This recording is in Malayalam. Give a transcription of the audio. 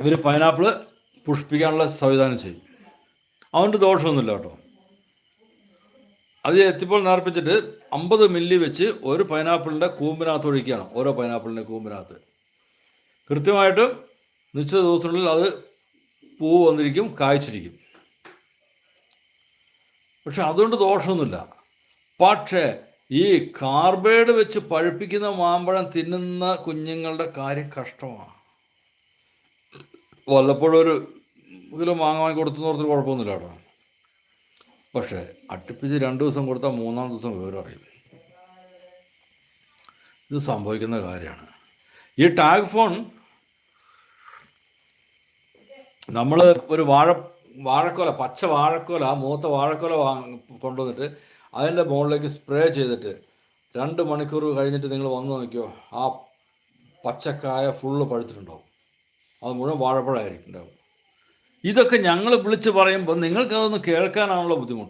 ഇവർ പൈനാപ്പിൾ പുഷ്പിക്കാനുള്ള സംവിധാനം ചെയ്യും. അതുകൊണ്ട് ദോഷമൊന്നുമില്ല കേട്ടോ. അത് എത്തിപ്പോൾ നേർപ്പിച്ചിട്ട് 50 മില്ലി വെച്ച് ഒരു പൈനാപ്പിളിൻ്റെ കൂമ്പിനകത്ത് ഒഴിക്കുകയാണ്. ഓരോ പൈനാപ്പിളിൻ്റെ കൂമ്പിനകത്ത് കൃത്യമായിട്ട് നിശ്ചിത ദിവസത്തിനുള്ളിൽ അത് പൂവ് വന്നിരിക്കും, കായ്ച്ചിരിക്കും. പക്ഷെ അതുകൊണ്ട് ദോഷമൊന്നുമില്ല. പക്ഷേ ഈ കാർബൈഡ് വെച്ച് പഴുപ്പിക്കുന്ന മാമ്പഴം തിന്നുന്ന കുഞ്ഞുങ്ങളുടെ കാര്യം കഷ്ടമാണ്. വല്ലപ്പോഴും ഒരു കിലോ മാങ്ങ വാങ്ങി കൊടുത്തെന്ന് ഓർത്തിട്ട് കുഴപ്പമൊന്നുമില്ല കേട്ടോ. പക്ഷേ അടുപ്പിച്ച് 2 ദിവസം കൊടുത്താൽ 3-ാം ദിവസം വിവരം അറിയും. ഇത് സംഭവിക്കുന്ന കാര്യമാണ്. ഈ ടാഗ് ഫോൺ നമ്മൾ ഒരു വാഴക്കൊല, പച്ച വാഴക്കൊല, മൂത്ത വാഴക്കൊല കൊണ്ടുവന്നിട്ട് അതിൻ്റെ മുകളിലേക്ക് സ്പ്രേ ചെയ്തിട്ട് 2 മണിക്കൂർ കഴിഞ്ഞിട്ട് നിങ്ങൾ വന്ന് നോക്കിയോ, ആ പച്ചക്കായ ഫുള്ള് പഴുത്തിട്ടുണ്ടാവും. അത് മുഴുവൻ വാഴപ്പഴമായിരിക്കും ഉണ്ടാവും. ഇതൊക്കെ ഞങ്ങൾ വിളിച്ച് പറയുമ്പോൾ നിങ്ങൾക്കതൊന്ന് കേൾക്കാനാണല്ലോ ബുദ്ധിമുട്ട്.